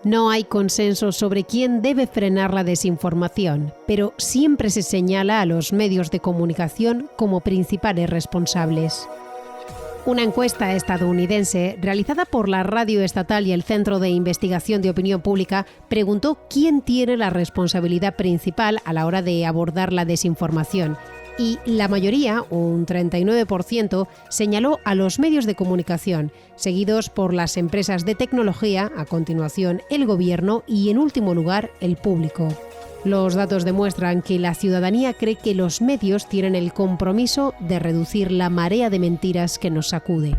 No hay consenso sobre quién debe frenar la desinformación, pero siempre se señala a los medios de comunicación como principales responsables. Una encuesta estadounidense realizada por la radio estatal y el Centro de Investigación de Opinión Pública preguntó quién tiene la responsabilidad principal a la hora de abordar la desinformación. Y la mayoría, un 39%, señaló a los medios de comunicación, seguidos por las empresas de tecnología, a continuación el gobierno y, en último lugar, el público. Los datos demuestran que la ciudadanía cree que los medios tienen el compromiso de reducir la marea de mentiras que nos sacude.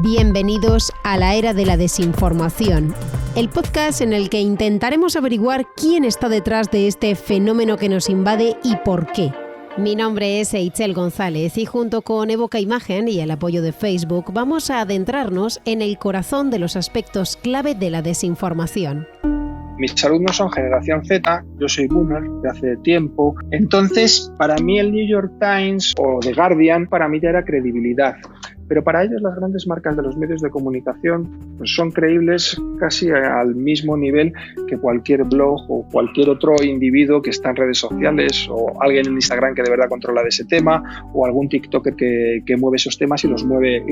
Bienvenidos a la era de la desinformación, el podcast en el que intentaremos averiguar quién está detrás de este fenómeno que nos invade y por qué. Mi nombre es Eitzel González y junto con Evoca Imagen y el apoyo de Facebook vamos a adentrarnos en el corazón de los aspectos clave de la desinformación. Mis alumnos son generación Z, yo soy boomer de hace tiempo. Entonces, para mí el New York Times o The Guardian, para mí ya era credibilidad. Pero para ellos las grandes marcas de los medios de comunicación pues son creíbles casi al mismo nivel que cualquier blog o cualquier otro individuo que está en redes sociales o alguien en Instagram que de verdad controla de ese tema o algún TikToker que mueve esos temas y los mueve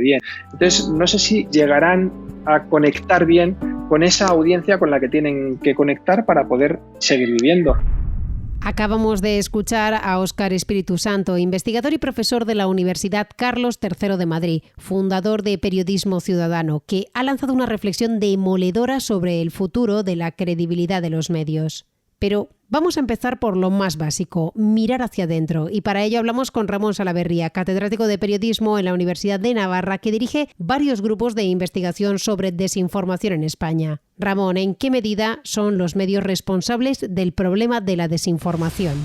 bien. Entonces, no sé si llegarán a conectar bien con esa audiencia con la que tienen que conectar para poder seguir viviendo. Acabamos de escuchar a Óscar Espíritu Santo, investigador y profesor de la Universidad Carlos III de Madrid, fundador de Periodismo Ciudadano, que ha lanzado una reflexión demoledora sobre el futuro de la credibilidad de los medios. Pero vamos a empezar por lo más básico, mirar hacia adentro, y para ello hablamos con Ramón Salaverría, catedrático de Periodismo en la Universidad de Navarra, que dirige varios grupos de investigación sobre desinformación en España. Ramón, ¿en qué medida son los medios responsables del problema de la desinformación?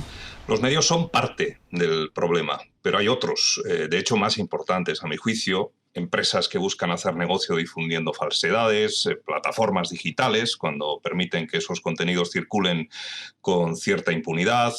Los medios son parte del problema, pero hay otros, de hecho más importantes a mi juicio. Empresas que buscan hacer negocio difundiendo falsedades, plataformas digitales cuando permiten que esos contenidos circulen con cierta impunidad,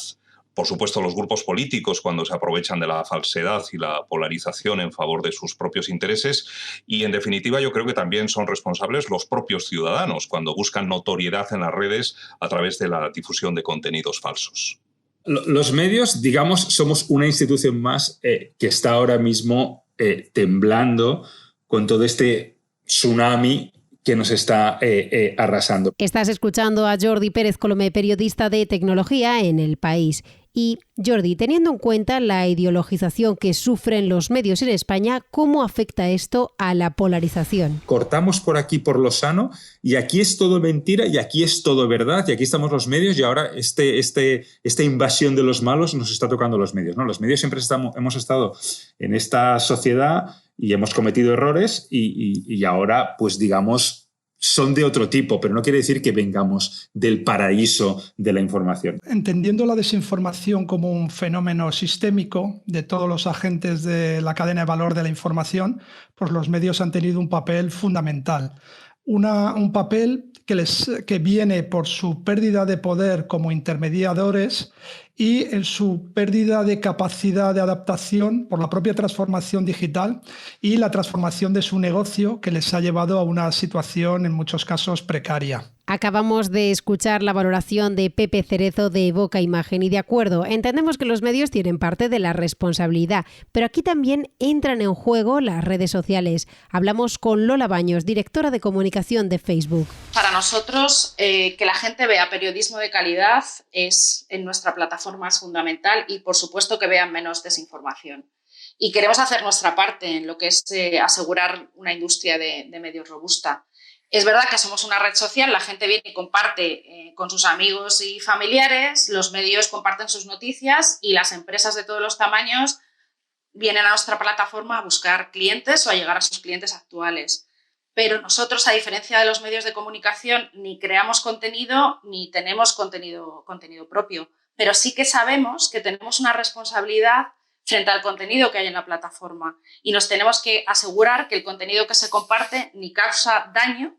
por supuesto los grupos políticos cuando se aprovechan de la falsedad y la polarización en favor de sus propios intereses y en definitiva yo creo que también son responsables los propios ciudadanos cuando buscan notoriedad en las redes a través de la difusión de contenidos falsos. Los medios, digamos, somos una institución más que está ahora mismo temblando con todo este tsunami que nos está arrasando. Estás escuchando a Jordi Pérez Colomé, periodista de tecnología en El País. Y Jordi, teniendo en cuenta la ideologización que sufren los medios en España, ¿cómo afecta esto a la polarización? Cortamos por aquí por lo sano y aquí es todo mentira y aquí es todo verdad y aquí estamos los medios y ahora esta invasión de los malos nos está tocando los medios, ¿no? Los medios siempre hemos estado en esta sociedad y hemos cometido errores y ahora, pues digamos, son de otro tipo, pero no quiere decir que vengamos del paraíso de la información. Entendiendo la desinformación como un fenómeno sistémico de todos los agentes de la cadena de valor de la información, pues los medios han tenido un papel fundamental. Un papel que viene por su pérdida de poder como intermediadores y en su pérdida de capacidad de adaptación por la propia transformación digital y la transformación de su negocio que les ha llevado a una situación en muchos casos precaria. Acabamos de escuchar la valoración de Pepe Cerezo de Evoca Imagen y de acuerdo, entendemos que los medios tienen parte de la responsabilidad, pero aquí también entran en juego las redes sociales. Hablamos con Lola Baños, directora de comunicación de Facebook. Para nosotros, que la gente vea periodismo de calidad es en nuestra plataforma es fundamental y por supuesto que vean menos desinformación. Y queremos hacer nuestra parte en lo que es asegurar una industria de medios robusta. Es verdad que somos una red social, la gente viene y comparte con sus amigos y familiares, los medios comparten sus noticias y las empresas de todos los tamaños vienen a nuestra plataforma a buscar clientes o a llegar a sus clientes actuales. Pero nosotros, a diferencia de los medios de comunicación, ni creamos contenido ni tenemos contenido propio. Pero sí que sabemos que tenemos una responsabilidad frente al contenido que hay en la plataforma y nos tenemos que asegurar que el contenido que se comparte ni causa daño,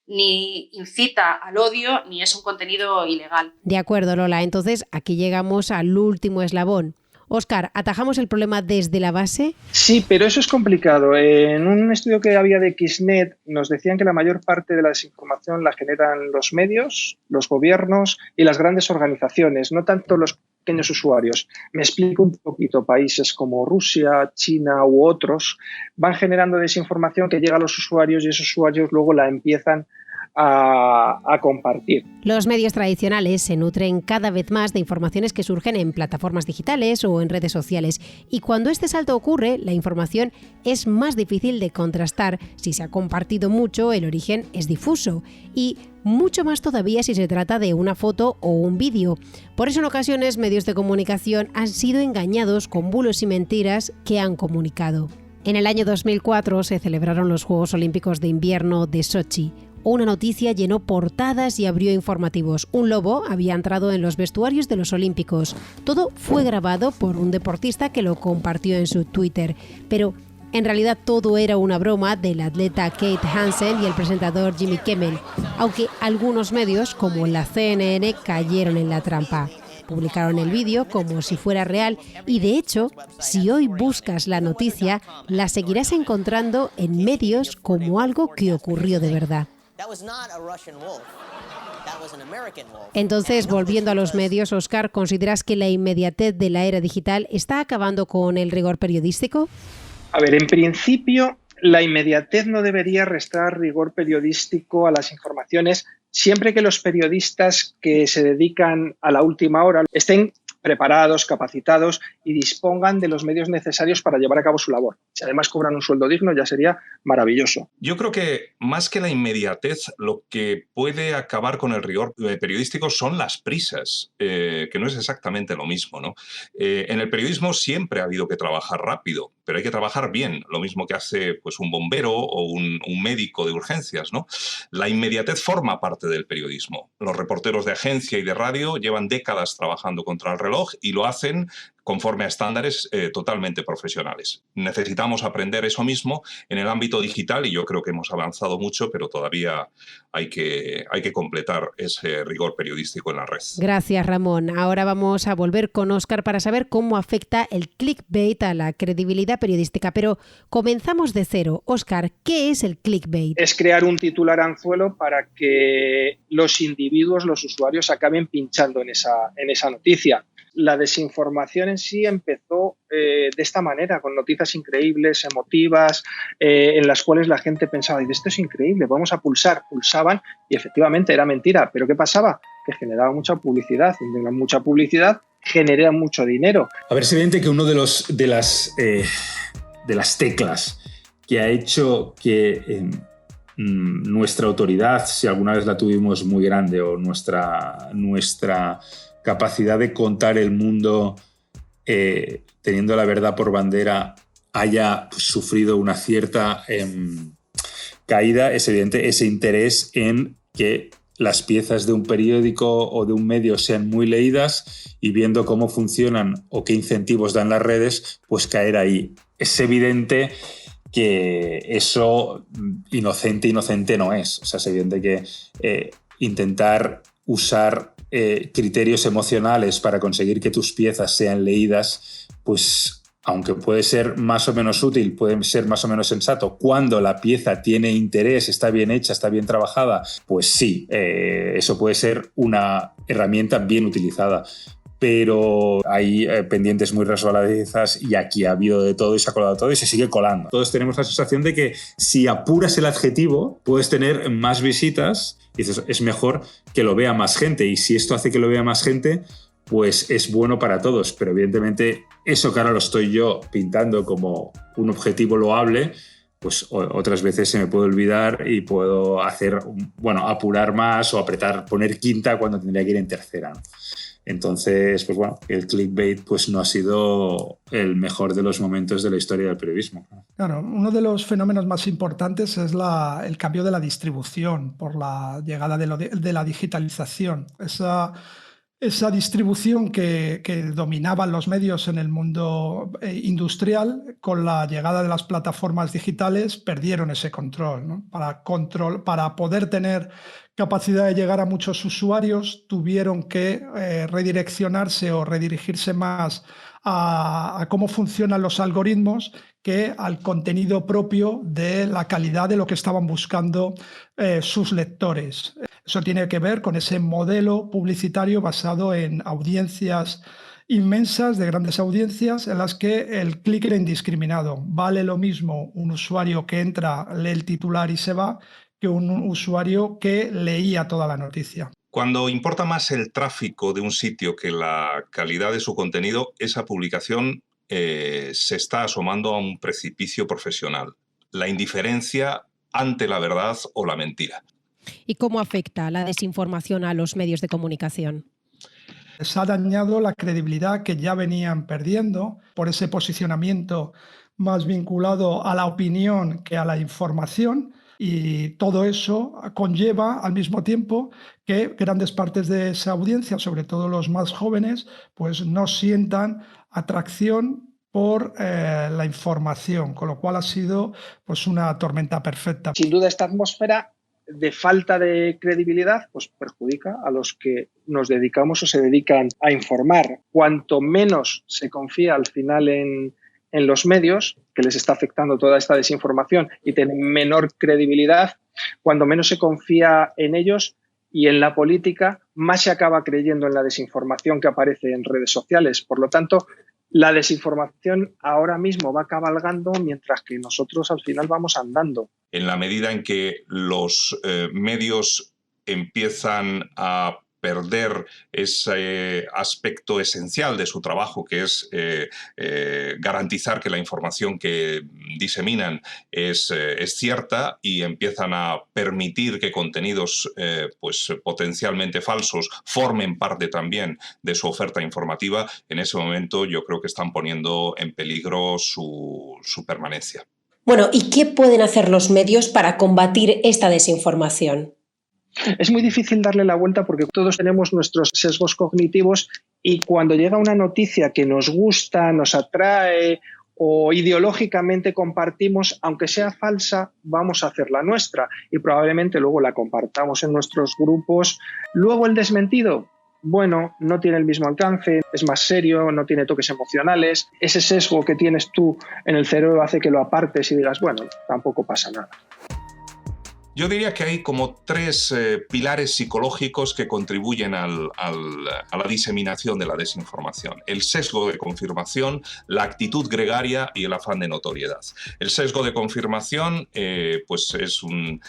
ni incita al odio, ni es un contenido ilegal. De acuerdo, Lola. Entonces, aquí llegamos al último eslabón. Óscar, ¿atajamos el problema desde la base? Sí, pero eso es complicado. En un estudio que había de Xnet nos decían que la mayor parte de la desinformación la generan los medios, los gobiernos y las grandes organizaciones, no tanto los pequeños usuarios. Me explico un poquito. Países como Rusia, China u otros van generando desinformación que llega a los usuarios y esos usuarios luego la empiezan a compartir. Los medios tradicionales se nutren cada vez más de informaciones que surgen en plataformas digitales o en redes sociales, y cuando este salto ocurre, la información es más difícil de contrastar. Si se ha compartido mucho, el origen es difuso, y mucho más todavía si se trata de una foto o un vídeo. Por eso en ocasiones medios de comunicación han sido engañados con bulos y mentiras que han comunicado. En el año 2004 se celebraron los Juegos Olímpicos de Invierno de Sochi. Una noticia llenó portadas y abrió informativos. Un lobo había entrado en los vestuarios de los Olímpicos. Todo fue grabado por un deportista que lo compartió en su Twitter. Pero en realidad todo era una broma del atleta Kate Hansen y el presentador Jimmy Kimmel, aunque algunos medios, como la CNN, cayeron en la trampa. Publicaron el vídeo como si fuera real y, de hecho, si hoy buscas la noticia, la seguirás encontrando en medios como algo que ocurrió de verdad. Entonces, volviendo a los medios, Óscar, ¿consideras que la inmediatez de la era digital está acabando con el rigor periodístico? A ver, en principio, la inmediatez no debería restar rigor periodístico a las informaciones, siempre que los periodistas que se dedican a la última hora estén preparados, capacitados y dispongan de los medios necesarios para llevar a cabo su labor. Si además cobran un sueldo digno, ya sería maravilloso. Yo creo que más que la inmediatez, lo que puede acabar con el rigor periodístico son las prisas, que no es exactamente lo mismo, ¿no? En el periodismo siempre ha habido que trabajar rápido, pero hay que trabajar bien, lo mismo que hace pues, un bombero o un médico de urgencias, ¿no? La inmediatez forma parte del periodismo. Los reporteros de agencia y de radio llevan décadas trabajando contra el reloj y lo hacen conforme a estándares totalmente profesionales. Necesitamos aprender eso mismo en el ámbito digital y yo creo que hemos avanzado mucho, pero todavía hay que completar ese rigor periodístico en la red. Gracias, Ramón. Ahora vamos a volver con Óscar para saber cómo afecta el clickbait a la credibilidad periodística, pero comenzamos de cero. Óscar, ¿qué es el clickbait? Es crear un titular anzuelo para que los individuos, los usuarios, acaben pinchando en esa noticia. La desinformación en sí empezó de esta manera, con noticias increíbles, emotivas, en las cuales la gente pensaba, esto es increíble, vamos a pulsar. Pulsaban y efectivamente era mentira. ¿Pero qué pasaba? Que generaba mucha publicidad. Y mucha publicidad genera mucho dinero. A ver, es evidente que uno de las teclas que ha hecho que nuestra autoridad, si alguna vez la tuvimos muy grande, o nuestra capacidad de contar el mundo teniendo la verdad por bandera haya sufrido una cierta caída, es evidente ese interés en que las piezas de un periódico o de un medio sean muy leídas, y viendo cómo funcionan o qué incentivos dan las redes, pues caer ahí. Es evidente que eso inocente no es. O sea, es evidente que intentar usar criterios emocionales para conseguir que tus piezas sean leídas, pues aunque puede ser más o menos útil, puede ser más o menos sensato, cuando la pieza tiene interés, está bien hecha, está bien trabajada, pues sí, eso puede ser una herramienta bien utilizada. Pero hay pendientes muy resbaladizas y aquí ha habido de todo y se ha colado todo y se sigue colando. Todos tenemos la sensación de que si apuras el adjetivo puedes tener más visitas y dices, es mejor que lo vea más gente, y si esto hace que lo vea más gente, pues es bueno para todos. Pero evidentemente eso que ahora lo estoy yo pintando como un objetivo loable, pues otras veces se me puede olvidar y puedo apurar más o apretar, poner quinta cuando tendría que ir en tercera, ¿no? Entonces, pues bueno, el clickbait pues no ha sido el mejor de los momentos de la historia del periodismo. Claro, uno de los fenómenos más importantes es el cambio de la distribución por la llegada de la digitalización. esa distribución que dominaban los medios en el mundo industrial, con la llegada de las plataformas digitales, perdieron ese control, ¿no? Para poder tener capacidad de llegar a muchos usuarios, tuvieron que redireccionarse o redirigirse más a cómo funcionan los algoritmos que al contenido propio de la calidad de lo que estaban buscando sus lectores. Eso tiene que ver con ese modelo publicitario basado en audiencias inmensas, de grandes audiencias, en las que el clic era indiscriminado. Vale lo mismo un usuario que entra, lee el titular y se va, que un usuario que leía toda la noticia. Cuando importa más el tráfico de un sitio que la calidad de su contenido, esa publicación se está asomando a un precipicio profesional. La indiferencia ante la verdad o la mentira. ¿Y cómo afecta la desinformación a los medios de comunicación? Les ha dañado la credibilidad que ya venían perdiendo por ese posicionamiento más vinculado a la opinión que a la información, y todo eso conlleva al mismo tiempo que grandes partes de esa audiencia, sobre todo los más jóvenes, pues no sientan atracción por la información, con lo cual ha sido pues una tormenta perfecta. Sin duda, esta atmósfera de falta de credibilidad pues perjudica a los que nos dedicamos o se dedican a informar. Cuanto menos se confía al final en los medios, que les está afectando toda esta desinformación y tienen menor credibilidad, cuando menos se confía en ellos y en la política, más se acaba creyendo en la desinformación que aparece en redes sociales. Por lo tanto, la desinformación ahora mismo va cabalgando mientras que nosotros al final vamos andando. En la medida en que los medios empiezan a perder ese aspecto esencial de su trabajo, que es garantizar que la información que diseminan es cierta, y empiezan a permitir que contenidos pues potencialmente falsos formen parte también de su oferta informativa, en ese momento yo creo que están poniendo en peligro su permanencia. Bueno, ¿y qué pueden hacer los medios para combatir esta desinformación? Es muy difícil darle la vuelta porque todos tenemos nuestros sesgos cognitivos y cuando llega una noticia que nos gusta, nos atrae o ideológicamente compartimos, aunque sea falsa, vamos a hacerla nuestra y probablemente luego la compartamos en nuestros grupos. Luego el desmentido, bueno, no tiene el mismo alcance, es más serio, no tiene toques emocionales. Ese sesgo que tienes tú en el cerebro hace que lo apartes y digas, bueno, tampoco pasa nada. Yo diría que hay como tres pilares psicológicos que contribuyen a la diseminación de la desinformación. El sesgo de confirmación, la actitud gregaria y el afán de notoriedad. El sesgo de confirmación pues es un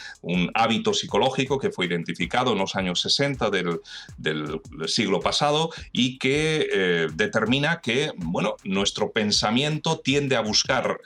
hábito psicológico que fue identificado en los años 60 del siglo pasado y que determina que bueno, nuestro pensamiento tiende a buscar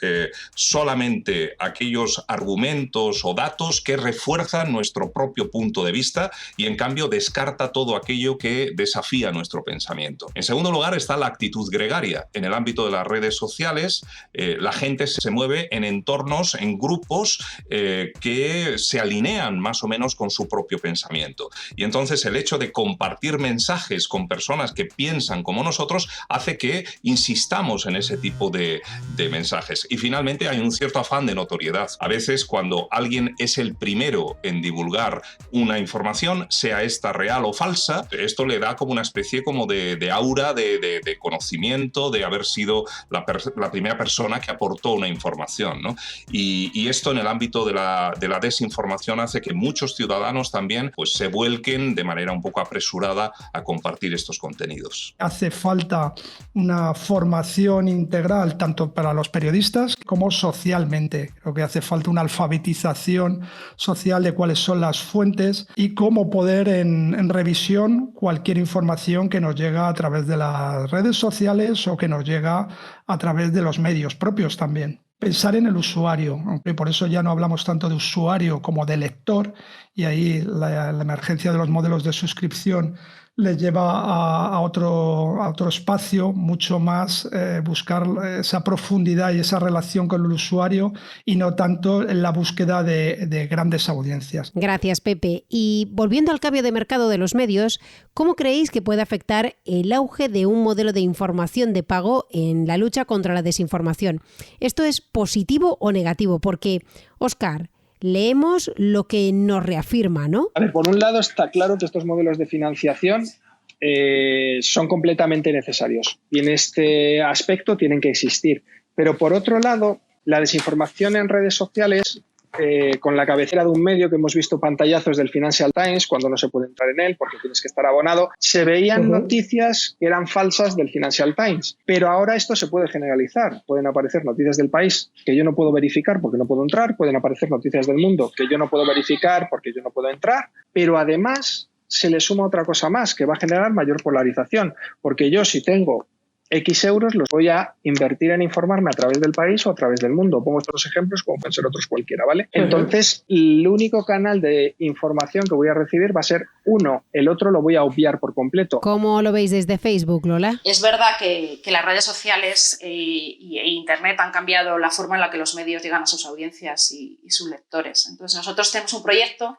solamente aquellos argumentos o datos que refuerzan nuestro propio punto de vista y en cambio descarta todo aquello que desafía nuestro pensamiento. En segundo lugar está la actitud gregaria. En el ámbito de las redes sociales la gente se mueve en entornos, en grupos que se alinean más o menos con su propio pensamiento. Y entonces el hecho de compartir mensajes con personas que piensan como nosotros hace que insistamos en ese tipo de mensajes. Y finalmente hay un cierto afán de notoriedad. A veces cuando alguien es el primero en divulgar una información, sea esta real o falsa, esto le da como una especie como de aura de conocimiento, de haber sido la primera persona que aportó una información, ¿no? Y esto en el ámbito de la desinformación hace que muchos ciudadanos también pues, se vuelquen de manera un poco apresurada a compartir estos contenidos. Hace falta una formación integral tanto para los periodistas como socialmente. Creo que hace falta una alfabetización social de cuáles son las fuentes y cómo poder en revisión cualquier información que nos llega a través de las redes sociales o que nos llega a través de los medios propios también. Pensar en el usuario, aunque por eso ya no hablamos tanto de usuario como de lector, y ahí la emergencia de los modelos de suscripción les lleva a otro espacio, mucho más buscar esa profundidad y esa relación con el usuario y no tanto en la búsqueda de grandes audiencias. Gracias, Pepe. Y volviendo al cambio de mercado de los medios, ¿cómo creéis que puede afectar el auge de un modelo de información de pago en la lucha contra la desinformación? ¿Esto es positivo o negativo? Porque, Óscar, leemos lo que nos reafirma, ¿no? A ver, por un lado está claro que estos modelos de financiación son completamente necesarios y en este aspecto tienen que existir. Pero por otro lado, la desinformación en redes sociales, con la cabecera de un medio que hemos visto pantallazos del Financial Times cuando no se puede entrar en él porque tienes que estar abonado, se veían noticias que eran falsas del Financial Times. Pero ahora esto se puede generalizar. Pueden aparecer noticias del país que yo no puedo verificar porque no puedo entrar, pueden aparecer noticias del mundo que yo no puedo verificar porque yo no puedo entrar, pero además se le suma otra cosa más que va a generar mayor polarización, porque yo si tengo X euros los voy a invertir en informarme a través del país o a través del mundo. Pongo estos ejemplos como pueden ser otros cualquiera, ¿vale? Entonces, el único canal de información que voy a recibir va a ser uno, el otro lo voy a obviar por completo. ¿Cómo lo veis desde Facebook, Lola? Es verdad que las redes sociales e Internet han cambiado la forma en la que los medios llegan a sus audiencias y sus lectores. Entonces, nosotros tenemos un proyecto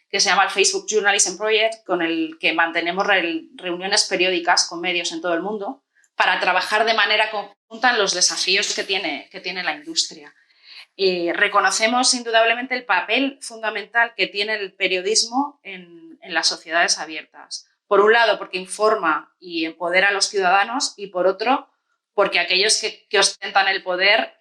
que se llama el Facebook Journalism Project, con el que mantenemos reuniones periódicas con medios en todo el mundo para trabajar de manera conjunta en los desafíos que tiene la industria. Reconocemos indudablemente el papel fundamental que tiene el periodismo en las sociedades abiertas. Por un lado, porque informa y empodera a los ciudadanos, y por otro, porque aquellos que ostentan el poder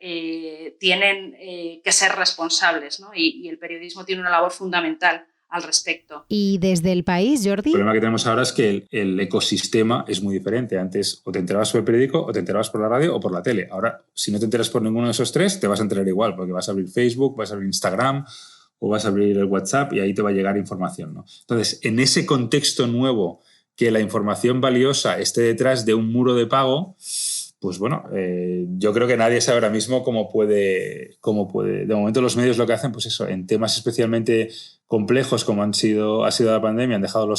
tienen que ser responsables, ¿no? Y el periodismo tiene una labor fundamental al respecto. ¿Y desde el país, Jordi? El problema que tenemos ahora es que el ecosistema es muy diferente. Antes o te enterabas por el periódico, o te enterabas por la radio o por la tele. Ahora, si no te enteras por ninguno de esos tres, te vas a enterar igual, porque vas a abrir Facebook, vas a abrir Instagram o vas a abrir el WhatsApp y ahí te va a llegar información, ¿no? Entonces, en ese contexto nuevo, que la información valiosa esté detrás de un muro de pago, pues bueno, yo creo que nadie sabe ahora mismo cómo puede. De momento los medios lo que hacen, pues eso, en temas especialmente complejos como ha sido la pandemia, han dejado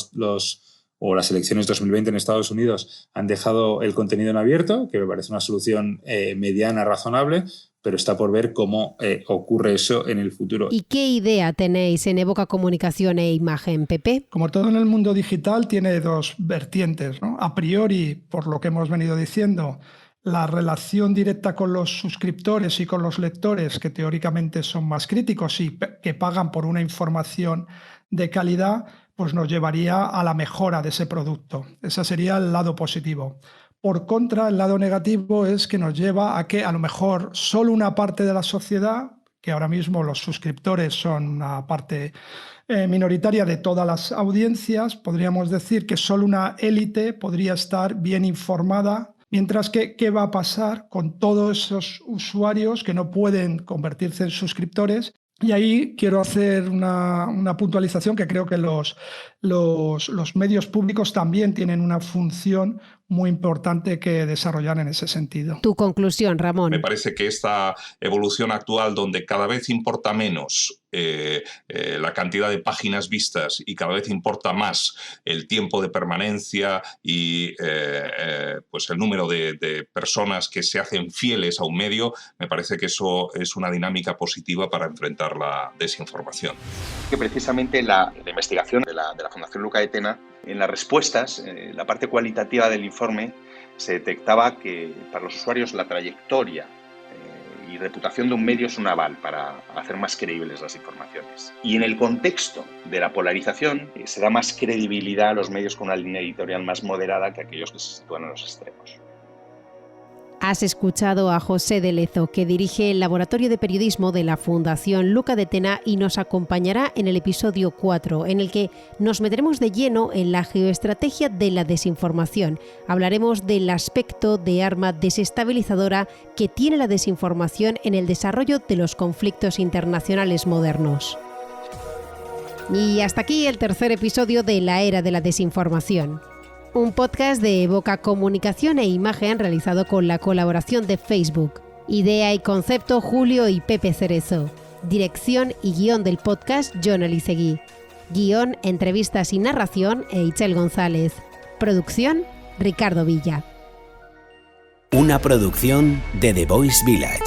o las elecciones 2020 en Estados Unidos, han dejado el contenido en abierto, que me parece una solución mediana, razonable, pero está por ver cómo ocurre eso en el futuro. ¿Y qué idea tenéis en Evoca Comunicación e Imagen, Pepe? Como todo en el mundo digital, tiene dos vertientes, ¿no? A priori, por lo que hemos venido diciendo, la relación directa con los suscriptores y con los lectores, que teóricamente son más críticos y que pagan por una información de calidad, pues nos llevaría a la mejora de ese producto. Ese sería el lado positivo. Por contra, el lado negativo es que nos lleva a que a lo mejor solo una parte de la sociedad, que ahora mismo los suscriptores son una parte minoritaria de todas las audiencias, podríamos decir que solo una élite podría estar bien informada. Mientras que, ¿qué va a pasar con todos esos usuarios que no pueden convertirse en suscriptores? Y ahí quiero hacer una puntualización que creo que los medios públicos también tienen una función muy importante que desarrollar en ese sentido. Tu conclusión, Ramón. Me parece que esta evolución actual, donde cada vez importa menos la cantidad de páginas vistas y cada vez importa más el tiempo de permanencia y pues el número de personas que se hacen fieles a un medio, me parece que eso es una dinámica positiva para enfrentar la desinformación. Que precisamente la investigación de la Fundación Luca de Tena, en las respuestas, la parte cualitativa del informe, se detectaba que para los usuarios la trayectoria y reputación de un medio es un aval para hacer más creíbles las informaciones. Y en el contexto de la polarización se da más credibilidad a los medios con una línea editorial más moderada que aquellos que se sitúan en los extremos. Has escuchado a José de Lezo, que dirige el Laboratorio de Periodismo de la Fundación Luca de Tena y nos acompañará en el episodio 4, en el que nos meteremos de lleno en la geoestrategia de la desinformación. Hablaremos del aspecto de arma desestabilizadora que tiene la desinformación en el desarrollo de los conflictos internacionales modernos. Y hasta aquí el tercer episodio de La Era de la Desinformación. Un podcast de Evoca Comunicación e Imagen realizado con la colaboración de Facebook. Idea y concepto Julio y Pepe Cerezo. Dirección y guión del podcast Jon Elisegui. Guión, entrevistas y narración Eichel González. Producción, Ricardo Villa. Una producción de The Voice Village.